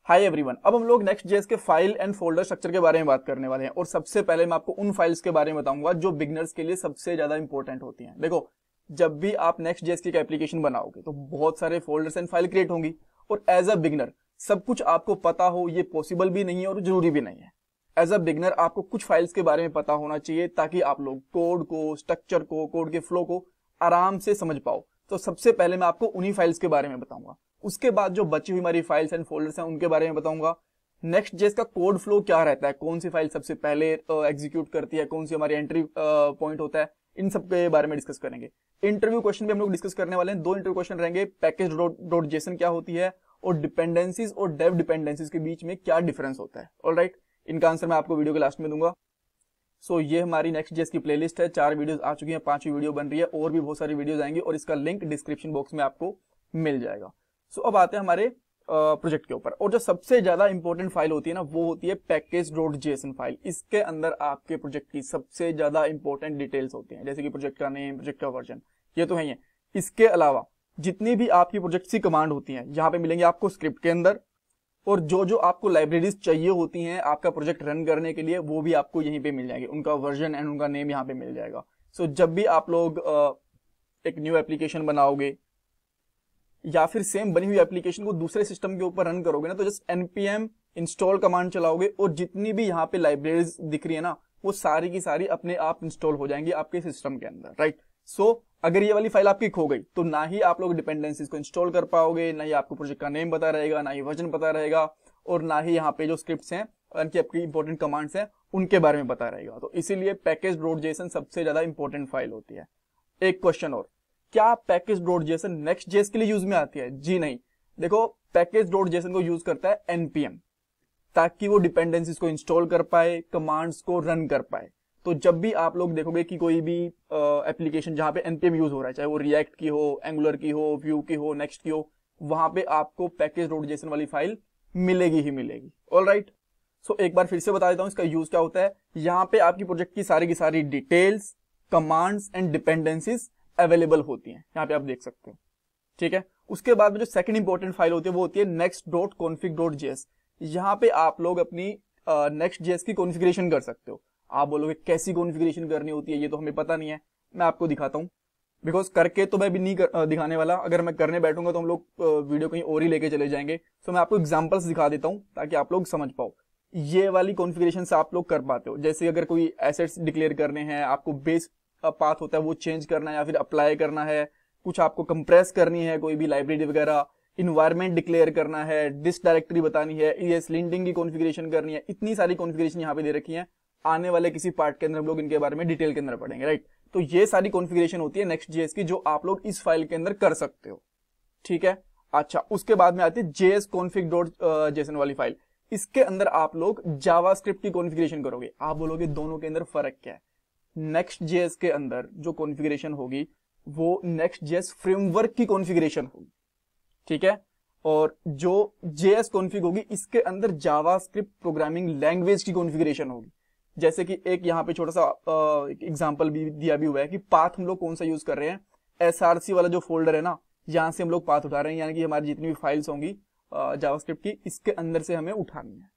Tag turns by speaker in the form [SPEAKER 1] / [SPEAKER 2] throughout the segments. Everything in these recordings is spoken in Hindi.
[SPEAKER 1] हाय एवरीवन, अब हम लोग नेक्स्ट जेएस के फाइल एंड फोल्डर स्ट्रक्चर के बारे में बात करने वाले हैं। और सबसे पहले मैं आपको उन फाइल्स के बारे में बताऊंगा जो बिगनर्स के लिए सबसे ज्यादा इंपॉर्टेंट होती हैं। देखो, जब भी आप नेक्स्ट जेएस की एक एप्लीकेशन बनाओगे तो बहुत सारे फोल्डर्स एंड फाइल क्रिएट होंगी, और एज अ बिगनर सब कुछ आपको पता हो ये पॉसिबल भी नहीं है और जरूरी भी नहीं है। एज अ बिगनर आपको कुछ फाइल्स के बारे में पता होना चाहिए ताकि आप लोग कोड को, स्ट्रक्चर को, कोड के फ्लो को आराम से समझ पाओ। तो सबसे पहले मैं आपको उन्हीं फाइल्स के बारे में बताऊंगा। उसके बाद जो बची हुई हमारी फाइल्स एंड फोल्डर्स हैं उनके बारे में बताऊंगा। नेक्स्ट जेएस का कोड फ्लो क्या रहता है, कौन सी फाइल सबसे पहले एग्जीक्यूट करती है, कौन सी हमारी एंट्री पॉइंट होता है, इन सब के बारे में डिस्कस करेंगे। इंटरव्यू क्वेश्चन भी हम लोग डिस्कस करने वाले हैं। दो इंटरव्यू क्वेश्चन रहेंगे, पैकेज डॉट जेसन क्या होती है और डिपेंडेंसीज और डेव डिपेंडेंसीज के बीच में क्या डिफरेंस होता है। ऑलराइट, इनका आंसर मैं आपको वीडियो के लास्ट में दूंगा। सो ये हमारी नेक्स्ट जेएस की प्लेलिस्ट है। 4 वीडियोस आ चुकी हैं, 5वीं वीडियो बन रही है, और भी बहुत सारी वीडियोस आएंगी और इसका लिंक डिस्क्रिप्शन बॉक्स में आपको मिल जाएगा। सो अब आते हैं हमारे प्रोजेक्ट के ऊपर। और जो सबसे ज्यादा इंपॉर्टेंट फाइल होती है ना, वो होती है पैकेज डॉट जेसन फाइल। इसके अंदर आपके प्रोजेक्ट की सबसे ज्यादा इंपॉर्टेंट डिटेल्स होती हैं, जैसे कि प्रोजेक्ट का नेम, प्रोजेक्ट का वर्जन, ये तो है ही। इसके अलावा जितनी भी आपकी प्रोजेक्ट की कमांड होती हैं यहाँ पे मिलेंगे आपको स्क्रिप्ट के अंदर, और जो जो लाइब्रेरीज चाहिए होती हैं आपका प्रोजेक्ट रन करने के लिए, वो भी आपको यहीं पे मिल जाएंगे। उनका वर्जन एंड उनका नेम यहाँ पे मिल जाएगा। सो जब भी आप लोग एक न्यू एप्लीकेशन बनाओगे या फिर सेम बनी हुई एप्लीकेशन को दूसरे सिस्टम के ऊपर रन करोगे ना, तो जस्ट npm इंस्टॉल कमांड चलाओगे और जितनी भी यहाँ पे लाइब्रेरीज दिख रही है ना, वो सारी की सारी अपने आप इंस्टॉल हो जाएंगी आपके सिस्टम के अंदर। राइट, सो अगर ये वाली फाइल आपकी खो गई तो ना ही आप लोग डिपेंडेंसीज को इंस्टॉल कर पाओगे, ना ही आपको प्रोजेक्ट का नेम पता रहेगा, ना ही वर्जन पता रहेगा, और ना ही यहाँ पे जो स्क्रिप्ट्स हैं उनकी आपकी इंपॉर्टेंट कमांड्स हैं उनके बारे में पता रहेगा। तो इसीलिए पैकेज डॉट जेसन सबसे ज्यादा इंपॉर्टेंट फाइल होती है। एक क्वेश्चन और, क्या package dot JSON next JS के लिए यूज में आती है? जी नहीं। देखो, पैकेज डॉट जेसन को यूज करता है npm, ताकि वो डिपेंडेंसीज को इंस्टॉल कर पाए, कमांड्स को रन कर पाए। तो जब भी आप लोग देखोगे कि कोई भी एप्लीकेशन जहां पे npm यूज हो रहा है, चाहे वो रिएक्ट की हो, एंगुलर की हो, व्यू की हो, नेक्स्ट की हो, वहां पे आपको पैकेज डॉट जेसन वाली फाइल मिलेगी ही मिलेगी। ऑलराइट, सो एक बार फिर से बता देता हूं इसका यूज क्या होता है। यहाँ पे आपकी प्रोजेक्ट की सारी details, commands and dependencies available होती हैं, यहाँ पे आप देख सकते हो। ठीक है, उसके बाद में जो सेकंड इंपॉर्टेंट फाइल होती है वो होती है next dot config dot JS. यहाँ पे आप लोग अपनी नेक्स्ट जेएस की कॉन्फ़िगरेशन कर सकते हो। आप बोलोगे कैसी कॉन्फ़िगरेशन करनी होती है, ये तो हमें पता नहीं है। मैं आपको दिखाता हूँ, बिकॉज करके तो मैं भी नहीं दिखाने वाला। अगर मैं करने बैठूंगा तो हम लोग वीडियो कहीं और ही लेके चले जाएंगे। तो मैं आपको एग्जांपल्स दिखा देता हूँ ताकि आप लोग समझ पाओ। ये वाली कॉन्फ़िगरेशन से आप लोग कर पाते हो। जैसे अगर कोई एसेट्स डिक्लेयर करने हैं, आपको बेस पाथ होता है वो चेंज करना है या फिर अप्लाई करना है, कुछ आपको कंप्रेस करनी है कोई भी लाइब्रेरी वगैरह, इन्वायरमेंट डिक्लेयर करना है, डिस्क डायरेक्टरी बतानी है, ES लिंटिंग की कॉन्फ़िगरेशन करनी है, इतनी सारी कॉन्फ़िगरेशन यहाँ पे दे रखी है। आने वाले किसी पार्ट के अंदर हम लोग इनके बारे में डिटेल के अंदर पढ़ेंगे। राइट, तो ये सारी कॉन्फ़िगरेशन होती है नेक्स्ट जेएस की, जो आप लोग इस फाइल के अंदर कर सकते हो। ठीक है, अच्छा, उसके बाद में आती है जेएस कॉन्फिग डॉट जेसन वाली फाइल। इसके अंदर आप लोग जावास्क्रिप्ट की कॉन्फ़िगरेशन करोगे। आप बोलोगे दोनों के अंदर फर्क क्या है? नेक्स्ट जेएस के अंदर जो कॉन्फ़िगरेशन होगी वो नेक्स्ट जेएस फ्रेमवर्क की कॉन्फ़िगरेशन होगी। ठीक है, और जो जेएस कॉन्फ़िग होगी इसके अंदर जावास्क्रिप्ट प्रोग्रामिंग लैंग्वेज की कॉन्फ़िगरेशन होगी। जैसे कि एक यहाँ पे छोटा सा एग्जांपल भी दिया भी हुआ है कि पाथ हम लोग कौन सा यूज कर रहे हैं। SRC वाला जो फोल्डर है ना, यहाँ से हम लोग पाथ उठा रहे हैं, यानी कि हमारी जितनी भी फाइल्स होंगी जावास्क्रिप्ट की, इसके अंदर से हमें उठानी है।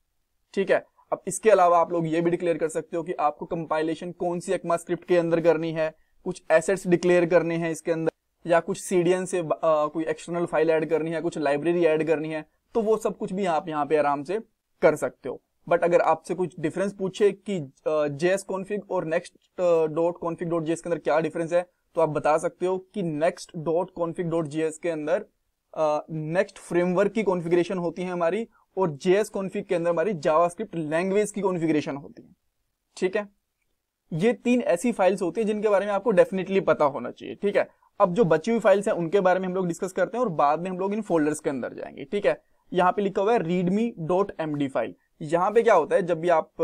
[SPEAKER 1] ठीक है, अब इसके अलावा आप लोग ये भी डिक्लेयर कर सकते हो कि आपको कंपाइलेशन कौन सी ECMAScript के अंदर करनी है, कुछ एसेट्स डिक्लेयर करने हैं इसके अंदर, या कुछ CDN से कोई एक्सटर्नल फाइल ऐड करनी है, कुछ लाइब्रेरी ऐड करनी है, तो वो सब कुछ भी आप यहाँ पे आराम से कर सकते हो। बट अगर आपसे कुछ डिफरेंस पूछे कि जेएस कॉन्फिग और next dot config dot JS के अंदर क्या डिफरेंस है, तो आप बता सकते हो कि next dot config dot JS के अंदर नेक्स्ट फ्रेमवर्क की कॉन्फ़िगरेशन होती है हमारी, और जेएस कॉन्फिग के अंदर हमारी जावास्क्रिप्ट लैंग्वेज की कॉन्फ़िगरेशन होती है। ठीक है, ये 3 ऐसी फाइल्स होती है जिनके बारे में आपको डेफिनेटली पता होना चाहिए। ठीक है, अब जो बची हुई फाइल्स हैं उनके बारे में हम लोग डिस्कस करते हैं और बाद में हम लोग इन फोल्डर्स के अंदर जाएंगे। ठीक है, यहाँ पे लिखा हुआ है readme.md फाइल। यहाँ पे क्या होता है, जब भी आप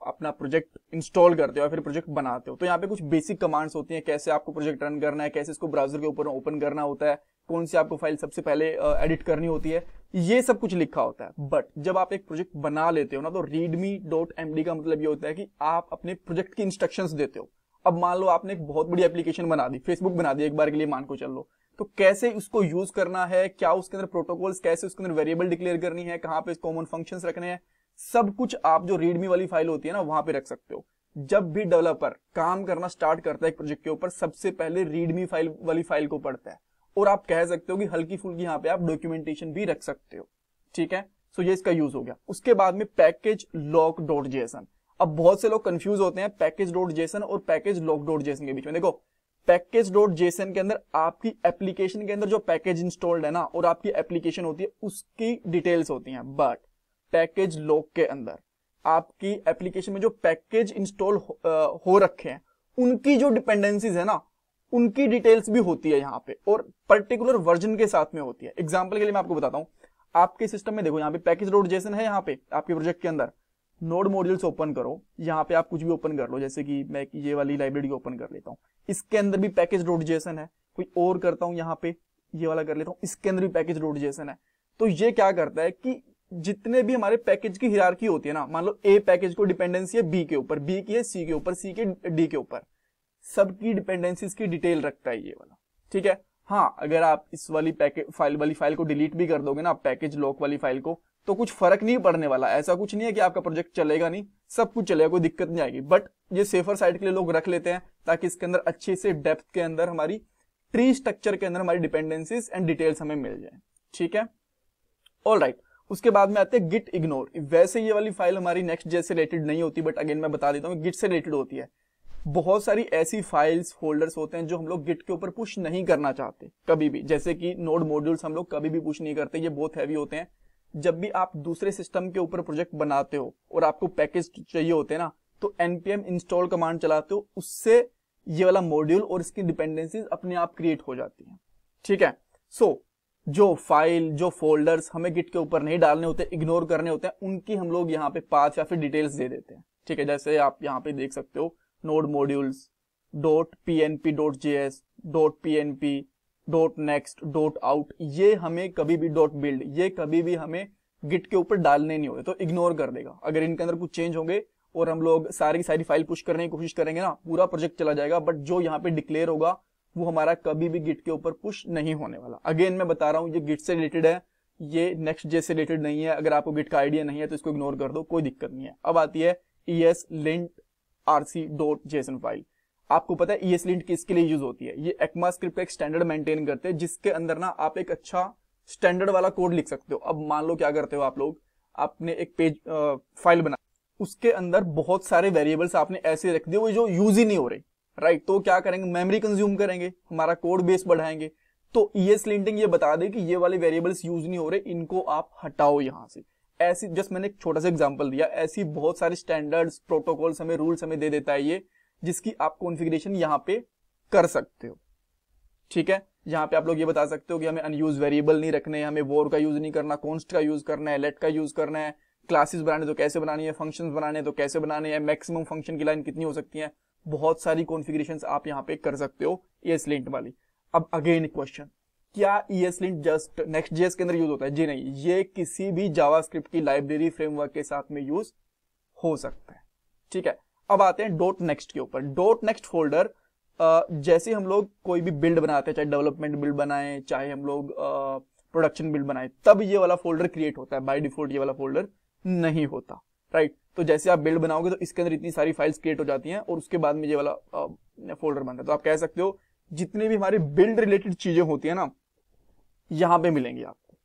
[SPEAKER 1] अपना प्रोजेक्ट इंस्टॉल करते हो या फिर प्रोजेक्ट बनाते हो, तो यहाँ पे कुछ बेसिक कमांड्स होती हैं, कैसे आपको प्रोजेक्ट रन करना है, कैसे इसको ब्राउजर के ऊपर ओपन करना होता है, कौन सी आपको फाइल सबसे पहले एडिट करनी होती है, ये सब कुछ लिखा होता है। बट जब आप एक प्रोजेक्ट बना लेते हो ना, तो readme.md का मतलब ये होता है कि आप अपने प्रोजेक्ट की इंस्ट्रक्शंस देते हो। अब मान लो आपने एक बहुत बड़ी एप्लीकेशन बना दी, फेसबुक बना दी एक बार के लिए मान को चल लो, तो कैसे उसको यूज करना है, क्या उसके अंदर प्रोटोकॉल्स, कैसे उसके अंदर वेरिएबल डिक्लेयर करनी है, कहाँ पे कॉमन फंक्शंस रखने हैं, सब कुछ आप जो रीडमी वाली फाइल होती है ना वहां पे रख सकते हो। जब भी डेवलपर काम करना स्टार्ट करता है एक प्रोजेक्ट के ऊपर, सबसे पहले रीडमी फाइल वाली फाइल को पढ़ता है, और आप कह सकते हो कि हल्की फुल्की यहाँ पे आप डॉक्यूमेंटेशन भी रख सकते हो। ठीक है, सो ये इसका यूज हो गया। उसके बाद में पैकेज लॉक डॉट जेसन। अब बहुत से लोग कंफ्यूज होते हैं पैकेज डॉट जेसन और पैकेज लॉक डॉट जेसन के बीच में। देखो, पैकेज डॉट जेसन के अंदर आपकी एप्लीकेशन के अंदर जो पैकेज इंस्टॉल्ड है ना और आपकी एप्लीकेशन होती है उसकी डिटेल्स होती हैं, बट पैकेज लॉक के अंदर आपकी एप्लीकेशन में जो पैकेज इंस्टॉल हो रखे हैं उनकी जो डिपेंडेंसीज है ना उनकी डिटेल्स भी होती है यहाँ पे, और पर्टिकुलर वर्जन के साथ में होती है। एग्जांपल के लिए मैं आपको बताता हूँ, आपके सिस्टम में देखो यहाँ पे पैकेज डॉट जेसन है, यहाँ पे आपके प्रोजेक्ट के अंदर नोड मॉड्यूल्स ओपन करो, यहाँ पे आप कुछ भी ओपन कर लो, जैसे कि मैं ये वाली लाइब्रेरी ओपन कर लेता हूँ, इसके अंदर भी पैकेज डॉट जेसन है। कोई और करता हूँ, यहाँ पे ये वाला कर लेता हूँ, इसके अंदर भी पैकेज डॉट जेसन है। तो ये क्या करता है कि जितने भी हमारे पैकेज की हिरार्की होती है ना, मान लो ए पैकेज को डिपेंडेंसी है बी के ऊपर, बी की है सी के ऊपर, सी के डी के ऊपर, सबकी डिपेंडेंसीज की डिटेल रखता है ये वाला। ठीक है, हाँ, अगर आप इस वाली फाइल को डिलीट भी कर दोगे ना, पैकेज लॉक वाली फाइल को, तो कुछ फर्क नहीं पड़ने वाला। ऐसा कुछ नहीं है कि आपका प्रोजेक्ट चलेगा नहीं, सब कुछ चलेगा, कोई दिक्कत नहीं आएगी। बट ये सेफर साइड के लिए लोग रख लेते हैं ताकि इसके अंदर अच्छे से डेप्थ के अंदर हमारी ट्री स्ट्रक्चर के अंदर हमारी डिपेंडेंसीज एंड डिटेल्स हमें मिल जाए। ठीक है, ऑलराइट। उसके बाद में आते हैं गिट इग्नोर। वैसे ये वाली फाइल हमारी नेक्स्ट जेएस से रिलेटेड नहीं होती, बट अगेन मैं बता देता हूँ गिट से रिलेटेड होती है। बहुत सारी ऐसी फाइल्स फोल्डर्स होते हैं जो हम लोग गिट के ऊपर पुश नहीं करना चाहते कभी भी, जैसे कि नोड मॉड्यूल्स हम लोग कभी भी पुश नहीं करते, ये बहुत हैवी होते हैं। जब भी आप दूसरे सिस्टम के ऊपर प्रोजेक्ट बनाते हो और आपको पैकेज चाहिए होते हैं ना, तो npm इंस्टॉल कमांड चलाते हो, उससे ये वाला मॉड्यूल और इसकी डिपेंडेंसीज अपने आप क्रिएट हो जाती हैं। ठीक है, सो जो फाइल जो फोल्डर्स हमें गिट के ऊपर नहीं डालने होते, इग्नोर करने होते हैं, उनकी हम लोग यहाँ पे पाथ या फिर डिटेल्स दे देते हैं। ठीक है, जैसे आप यहाँ पे देख सकते हो node modules dot pnp dot js dot pnp dot next dot out, ये हमें कभी भी डॉट बिल्ड, ये कभी भी हमें गिट के ऊपर डालने नहीं होते, तो इग्नोर कर देगा। अगर इनके अंदर कुछ चेंज होंगे और हम लोग सारी फाइल पुश करने की कोशिश करेंगे ना, पूरा प्रोजेक्ट चला जाएगा, बट जो यहाँ पे डिक्लेयर होगा वो हमारा कभी भी गिट के ऊपर पुश नहीं होने वाला। अगेन मैं बता रहा हूँ ये गिट से रिलेटेड है, ये नेक्स्ट जे से रिलेटेड नहीं है। अगर आपको गिट का आइडिया नहीं है तो इसको इग्नोर कर दो, कोई दिक्कत नहीं है। अब आती है ESLint rc.json फाइल। आपको पता है ESLint किसके लिए यूज होती है? ये ECMAScript का एक स्टैंडर्ड मेंटेन करते हैं जिसके अंदर ना आप एक अच्छा स्टैंडर्ड वाला कोड लिख सकते हो। अब मान लो क्या करते हो आप लोग, आपने एक पेज फाइल बना, उसके अंदर बहुत सारे वेरिएबल्स आपने ऐसे रख दिए वो जो यूज ही नहीं हो रहे, राइट? तो क्या करेंगे, मेमोरी कंज्यूम करेंगे, हमारा कोड बेस बढ़ाएंगे। तो ESLinting ये बता दे कि ये वाले वेरिएबल्स यूज नहीं हो रहे, इनको आप हटाओ यहां से। ऐसी जस्ट मैंने एक छोटा सा एग्जांपल दिया, ऐसी बहुत सारे स्टैंडर्ड्स प्रोटोकॉल्स हमें रूल्स हमें दे देता है ये, जिसकी आप कॉन्फ़िगरेशन यहाँ पे कर सकते हो। ठीक है, यहाँ पे आप लोग ये बता सकते हो कि हमें अनयूज वेरिएबल नहीं रखने, हमें वॉर का यूज नहीं करना, कॉन्स्ट का यूज करना है, लेट का यूज करना है, क्लासेस बनाने तो कैसे बनानी है, फंक्शंस बनाने तो कैसे बनाने हैं, मैक्सिमम फंक्शन की लाइन कितनी हो सकती है, बहुत सारी कॉन्फ़िगरेशंस आप यहाँ पे कर सकते हो ESLint वाली। अब अगेन क्वेश्चन, क्या ESLint जस्ट Next.js के अंदर यूज होता है? जी नहीं, ये किसी भी जावास्क्रिप्ट की लाइब्रेरी फ्रेमवर्क के साथ में यूज हो सकता है। ठीक है, अब आते हैं .next के ऊपर। .next फोल्डर जैसे हम लोग कोई भी बिल्ड बनाते हैं, चाहे डेवलपमेंट बिल्ड बनाए, चाहे हम लोग प्रोडक्शन बिल्ड बनाए, तब ये वाला फोल्डर क्रिएट होता है। बाय डिफॉल्ट ये वाला फोल्डर नहीं होता, राइट? तो जैसे आप बिल्ड बनाओगे तो इसके अंदर इतनी सारी फाइल्स क्रिएट हो जाती हैं और उसके बाद में ये वाला फोल्डर बनता है। तो आप कह सकते हो जितनी भी हमारी बिल्ड रिलेटेड चीजें होती है ना, यहां पे मिलेंगी आपको।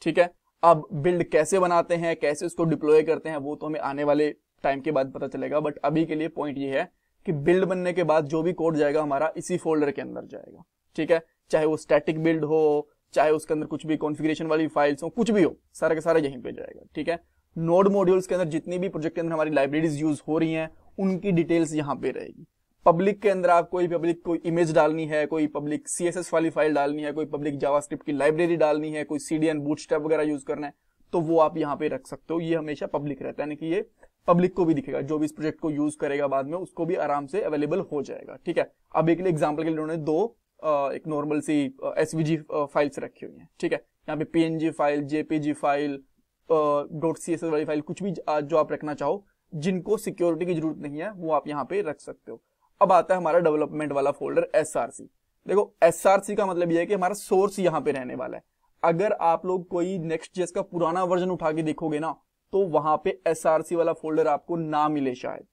[SPEAKER 1] ठीक है, अब बिल्ड कैसे बनाते हैं, कैसे उसको डिप्लॉय करते हैं, वो तो हमें आने वाले टाइम के बाद पता चलेगा, बट अभी के लिए पॉइंट ये है कि बिल्ड बनने के बाद जो भी कोड जाएगा हमारा इसी फोल्डर के अंदर जाएगा। ठीक है, चाहे वो स्टैटिक बिल्ड हो, चाहे उसके अंदर कुछ भी कॉन्फ़िगरेशन वाली फाइल्स हो, कुछ भी हो, सारा का सारा यहीं पे जाएगा। ठीक है, नोड मॉड्यूल्स के अंदर जितनी भी प्रोजेक्ट के अंदर हमारी लाइब्रेरीज यूज हो रही हैं उनकी डिटेल्स यहाँ पे रहेगी। पब्लिक के अंदर आप कोई इमेज डालनी है, कोई पब्लिक CSS वाली फाइल डालनी है, कोई पब्लिक जावास्क्रिप्ट की लाइब्रेरी डालनी है, कोई CDN बूटस्ट्रैप वगैरह यूज करना है, तो वो आप यहाँ पे रख सकते हो। ये हमेशा पब्लिक रहता है, यानी कि ये पब्लिक को भी दिखेगा, जो भी इस प्रोजेक्ट को यूज करेगा बाद में उसको भी आराम से अवेलेबल हो जाएगा। ठीक है, अब एक एग्जाम्पल के लिए उन्होंने एक नॉर्मल सी SVG फाइल्स रखी हुई है। ठीक है, यहाँ पे PNG file, JPG file, .CSS वाली फाइल, कुछ भी जो आप रखना चाहो, जिनको सिक्योरिटी की जरूरत नहीं है वो आप यहाँ पे रख सकते हो। अब आता है हमारा डेवलपमेंट वाला फोल्डर SRC। देखो एसआरसी का मतलब ये है कि हमारा सोर्स यहाँ पे रहने वाला है। अगर आप लोग कोई Next.js का पुराना वर्जन उठा के देखोगे ना, तो वहां पे एसआरसी वाला फोल्डर आपको ना मिले शायद,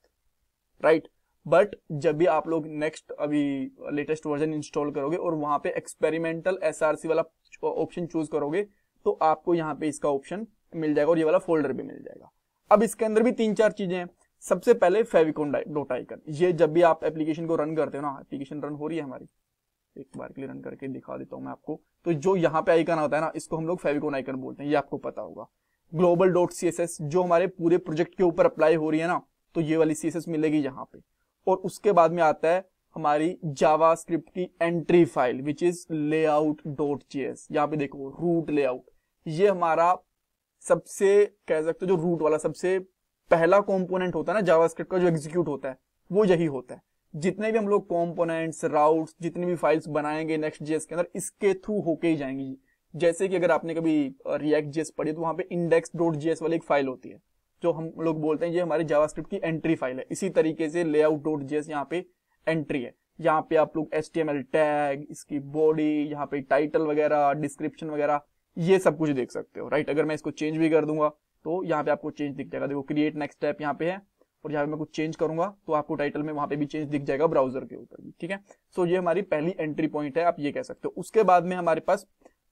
[SPEAKER 1] राइट। बट जब भी आप लोग नेक्स्ट अभी लेटेस्ट वर्जन इंस्टॉल करोगे और वहां पे एक्सपेरिमेंटल एसआरसी वाला ऑप्शन चूज करोगे, तो आपको यहाँ पे इसका ऑप्शन मिल जाएगा और ये वाला फोल्डर भी मिल जाएगा। अब इसके अंदर भी 3-4 चीजें हैं। सबसे पहले फेविकोन डॉट आइकन, ये जब भी आप एप्लीकेशन को रन करते हो ना, एप्लीकेशन रन हो रही है हमारी, एक बार के लिए रन करके दिखा देता हूं मैं आपको। तो जो यहाँ पे आइकन आता है ना, इसको हम लोग फेविकोन आइकन बोलते हैं, ये आपको पता होगा। ग्लोबल डॉट सीएसएस जो हमारे पूरे प्रोजेक्ट के ऊपर अप्लाई हो रही है ना, तो ये वाली सीएसएस मिलेगी यहाँ पे। और उसके बाद में आता है हमारी जावास्क्रिप्ट की entry file which is layout dot JS. यहाँ पे देखो रूट लेआउट, ये हमारा सबसे कह सकते हो जो रूट वाला सबसे पहला कंपोनेंट होता है ना जावास्क्रिप्ट का, जो एग्जीक्यूट होता है वो यही होता है। जितने भी हम लोग कंपोनेंट्स, राउट्स, जितनी भी फाइल्स बनाएंगे Next.js के अंदर, इसके थ्रू होके ही जाएंगी। जैसे कि अगर आपने कभी React.js पढ़ी तो वहां पे index.js वाली एक फाइल होती है, जो हम लोग बोलते हैं ये हमारी जावास्क्रिप्ट की एंट्री फाइल है। इसी तरीके से layout.js यहाँ पे एंट्री है। यहाँ पे आप लोग HTML टैग, इसकी बॉडी, यहाँ पे टाइटल वगैरह, डिस्क्रिप्शन वगैरह, ये सब कुछ देख सकते हो, राइट। अगर मैं इसको चेंज भी कर दूंगा तो यहाँ पे आपको चेंज दिख जाएगा। देखो क्रिएट नेक्स्ट स्टेप यहाँ पे है, और यहाँ पे मैं कुछ चेंज करूंगा तो आपको टाइटल में वहां पे भी चेंज दिख जाएगा ब्राउजर के ऊपर भी, ठीक है। सो ये हमारी पहली एंट्री पॉइंट है, आप ये कह सकते हो। उसके बाद में हमारे पास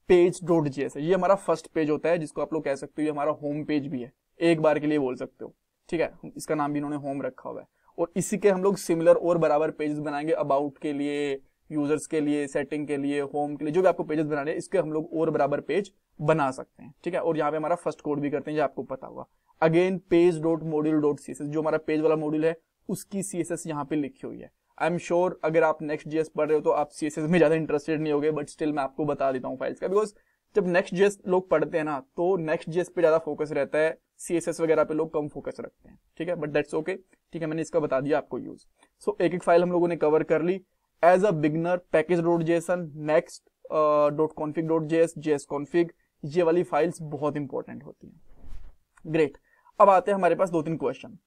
[SPEAKER 1] page.js है, ये हमारा फर्स्ट पेज होता है, जिसको आप लोग कह सकते हो ये हमारा होम पेज भी है, एक बार के लिए बोल सकते हो, ठीक है। इसका नाम भी इन्होंने होम रखा हुआ है। और इसी के हम लोग सिमिलर और बराबर पेजेस बनाएंगे, अबाउट के लिए, यूजर्स के लिए, सेटिंग के लिए, होम के लिए, जो भी आपको पेजेस बनाने हैं, इसके हम लोग और बराबर पेज बना सकते हैं, ठीक है। और यहाँ पे हमारा फर्स्ट कोड भी करते हैं, जो आपको पता होगा। अगेन page.module.css, जो हमारा पेज वाला मॉड्यूल है उसकी CSS यहाँ पे लिखी हुई है। आई एम श्योर अगर आप Next.js पढ़ रहे हो तो आप CSS में ज्यादा इंटरेस्टेड नहीं होगे, बट स्टिल मैं आपको बता देता हूँ फाइल्स का, बिकॉज जब Next.js लोग पढ़ते हैं ना, तो Next.js पे ज्यादा फोकस रहता है, CSS वगैरह पे लोग कम फोकस रखते हैं, ठीक है। बट दैट्स ओके, ठीक है, मैंने इसका बता दिया आपको यूज। सो एक एक फाइल हम लोगों ने कवर कर ली। As a beginner package.json, next.config.js, jsconfig, ये वाली फाइल्स बहुत इंपॉर्टेंट होती हैं। ग्रेट, अब आते हैं हमारे पास 2-3 क्वेश्चन।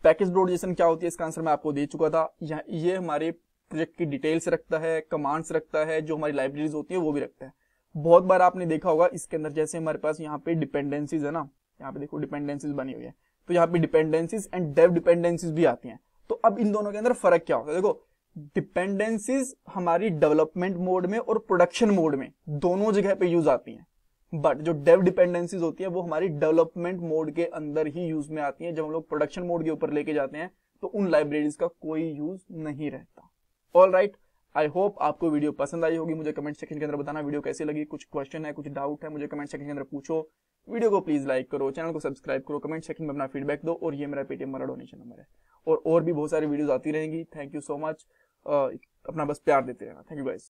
[SPEAKER 1] पैकेज.json क्या होती है, इसका आंसर मैं आपको दे चुका था। ये हमारे प्रोजेक्ट की डिटेल्स रखता है, कमांड्स रखता है, जो हमारी लाइब्रेरीज होती है वो भी रखता है। बहुत बार आपने देखा होगा इसके अंदर, जैसे हमारे पास यहाँ पे डिपेंडेंसीज है ना, यहाँ पे देखो डिपेंडेंसीज बनी हुई है, तो यहाँ पे डिपेंडेंसीज एंड डेव डिपेंडेंसीज भी आती हैं। तो अब इन दोनों के अंदर फर्क क्या होता है, देखो डिपेंडेंसीज हमारी डेवलपमेंट मोड में और प्रोडक्शन मोड में दोनों जगह पे यूज आती हैं, बट जो डेव डिपेंडेंसीज होती है वो हमारी डेवलपमेंट मोड के अंदर ही यूज में आती हैं। जब हम लोग प्रोडक्शन मोड के ऊपर लेके जाते हैं तो उन लाइब्रेरीज का कोई यूज नहीं रहता। ऑल राइट, आई होप आपको वीडियो पसंद आई होगी। मुझे कमेंट सेक्शन के अंदर बताना वीडियो कैसी लगी, कुछ क्वेश्चन है, कुछ डाउट है, मुझे कमेंट सेक्शन के अंदर पूछो। वीडियो को प्लीज लाइक करो, चैनल को सब्सक्राइब करो, कमेंट सेक्शन में अपना फीडबैक दो, और ये मेरा पेटीएम वाला डोनेशन नंबर है। और भी बहुत सारी वीडियोस आती रहेंगी। थैंक यू सो मच, अपना बस प्यार देते रहना। Thank you guys.